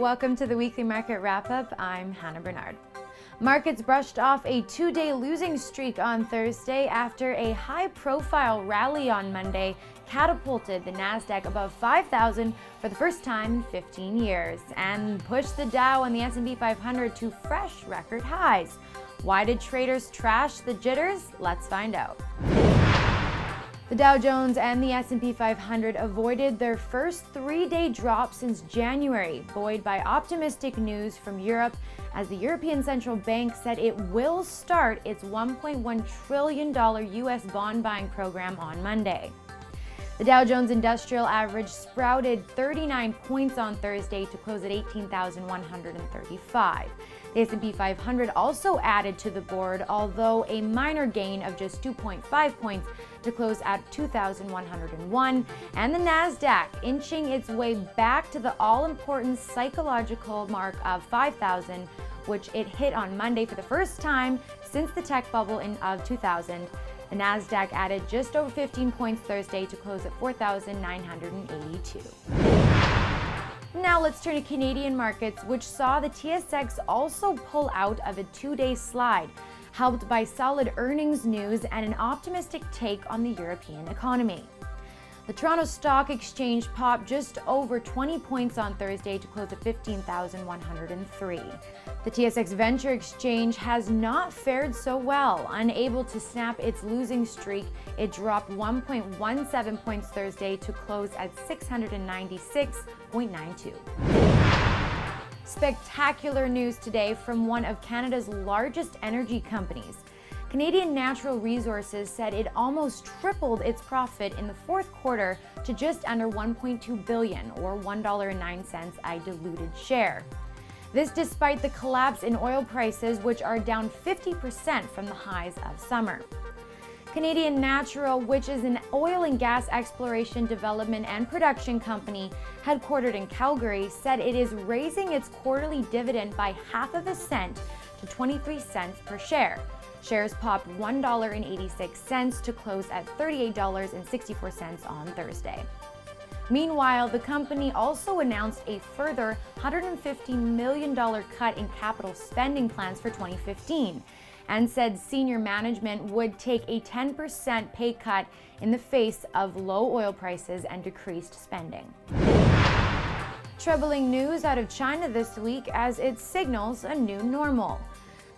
Welcome to the weekly market wrap-up. I'm Hannah Bernard. Markets brushed off a two-day losing streak on Thursday after a high-profile rally on Monday catapulted the Nasdaq above 5,000 for the first time in 15 years and pushed the Dow and the S&P 500 to fresh record highs. Why did traders trash the jitters? Let's find out. The Dow Jones and the S&P 500 avoided their first three-day drop since January, buoyed by optimistic news from Europe as the European Central Bank said it will start its $1.1 trillion U.S. bond buying program on Monday. The Dow Jones Industrial Average sprouted 39 points on Thursday to close at 18,135. The S&P 500 also added to the board, although a minor gain of just 2.5 points to close at 2,101, and the Nasdaq inching its way back to the all-important psychological mark of 5,000, which it hit on Monday for the first time since the tech bubble of 2000. The Nasdaq added just over 15 points Thursday to close at 4,982. Now let's turn to Canadian markets, which saw the TSX also pull out of a two-day slide, helped by solid earnings news and an optimistic take on the European economy. The Toronto Stock Exchange popped just over 20 points on Thursday to close at 15,103. The TSX Venture Exchange has not fared so well. Unable to snap its losing streak, it dropped 1.17 points Thursday to close at 696.92. Spectacular news today from one of Canada's largest energy companies. Canadian Natural Resources said it almost tripled its profit in the fourth quarter to just under $1.2 billion, or $1.09 a diluted share. This despite the collapse in oil prices, which are down 50% from the highs of summer. Canadian Natural, which is an oil and gas exploration, development, and production company headquartered in Calgary, said it is raising its quarterly dividend by half of a cent to 23 cents per share. Shares popped $1.86 to close at $38.64 on Thursday. Meanwhile, the company also announced a further $150 million cut in capital spending plans for 2015 and said senior management would take a 10% pay cut in the face of low oil prices and decreased spending. Troubling news out of China this week as it signals a new normal.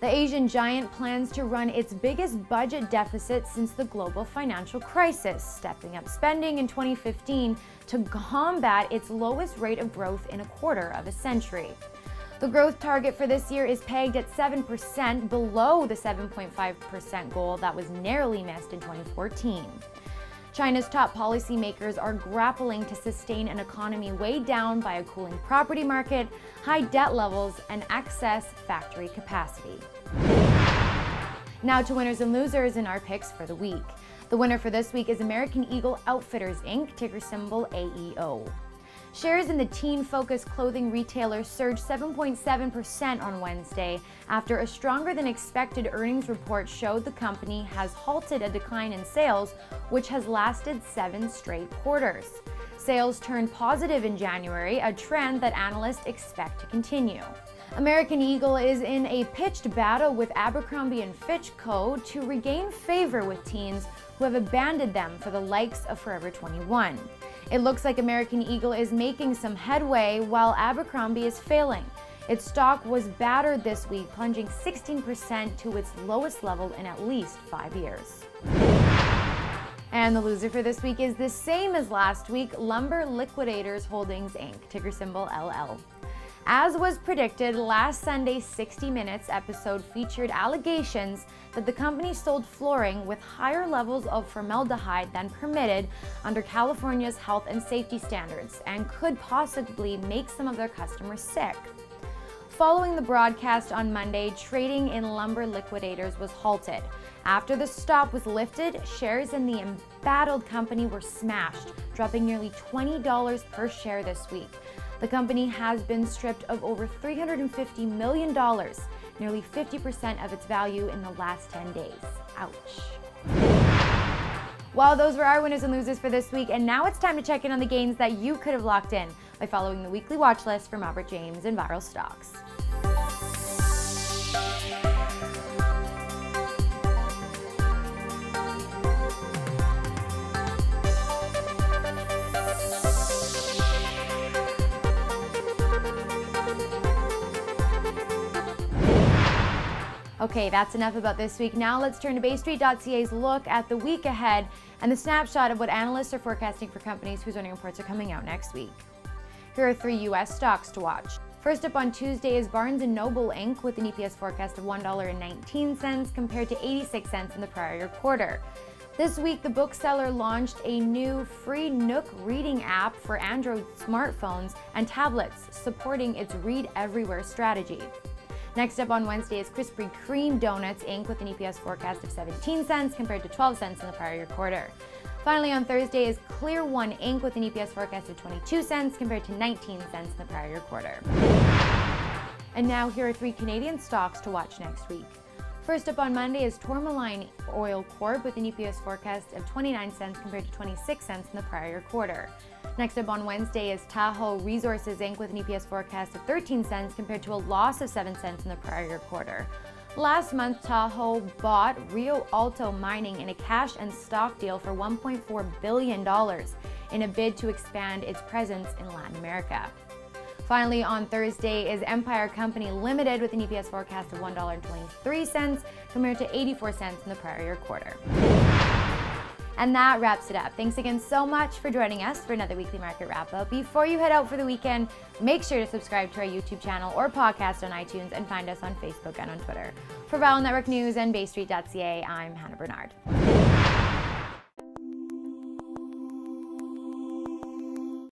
The Asian giant plans to run its biggest budget deficit since the global financial crisis, stepping up spending in 2015 to combat its lowest rate of growth in a quarter of a century. The growth target for this year is pegged at 7%, below the 7.5% goal that was narrowly missed in 2014. China's top policymakers are grappling to sustain an economy weighed down by a cooling property market, high debt levels, and excess factory capacity. Now to winners and losers in our picks for the week. The winner for this week is American Eagle Outfitters Inc., ticker symbol AEO. Shares in the teen-focused clothing retailer surged 7.7% on Wednesday after a stronger-than-expected earnings report showed the company has halted a decline in sales, which has lasted 7 straight quarters. Sales turned positive in January, a trend that analysts expect to continue. American Eagle is in a pitched battle with Abercrombie & Fitch Co. to regain favor with teens who have abandoned them for the likes of Forever 21. It looks like American Eagle is making some headway while Abercrombie is failing. Its stock was battered this week, plunging 16% to its lowest level in at least 5 years. And the loser for this week is the same as last week, Lumber Liquidators Holdings Inc., ticker symbol LL. As was predicted, last Sunday's 60 Minutes episode featured allegations that the company sold flooring with higher levels of formaldehyde than permitted under California's health and safety standards and could possibly make some of their customers sick. Following the broadcast on Monday, trading in Lumber Liquidators was halted. After the stop was lifted, shares in the embattled company were smashed, dropping nearly $20 per share this week. The company has been stripped of over $350 million, nearly 50% of its value in the last 10 days. Ouch. Well, those were our winners and losers for this week, and now it's time to check in on the gains that you could have locked in by following the weekly watch list from Robert James and Viral Stocks. Okay, that's enough about this week. Now let's turn to Baystreet.ca's look at the week ahead and the snapshot of what analysts are forecasting for companies whose earnings reports are coming out next week. Here are 3 U.S. stocks to watch. First up on Tuesday is Barnes & Noble Inc. with an EPS forecast of $1.19 compared to 86 cents in the prior year quarter. This week, the bookseller launched a new free Nook reading app for Android smartphones and tablets, supporting its Read Everywhere strategy. Next up on Wednesday is Krispy Kreme Donuts Inc. with an EPS forecast of 17 cents compared to 12 cents in the prior year quarter. Finally, on Thursday is Clear One Inc. with an EPS forecast of 22 cents compared to 19 cents in the prior year quarter. And now here are 3 Canadian stocks to watch next week. First up on Monday is Tourmaline Oil Corp. with an EPS forecast of 29 cents compared to 26 cents in the prior year quarter. Next up on Wednesday is Tahoe Resources Inc. with an EPS forecast of 13 cents compared to a loss of 7 cents in the prior year quarter. Last month, Tahoe bought Rio Alto Mining in a cash and stock deal for $1.4 billion in a bid to expand its presence in Latin America. Finally, on Thursday is Empire Company Limited with an EPS forecast of $1.23 compared to 84 cents in the prior year quarter. And that wraps it up. Thanks again so much for joining us for another weekly market wrap-up. Before you head out for the weekend, make sure to subscribe to our YouTube channel or podcast on iTunes and find us on Facebook and on Twitter. For Viral Network News and Baystreet.ca, I'm Hannah Bernard.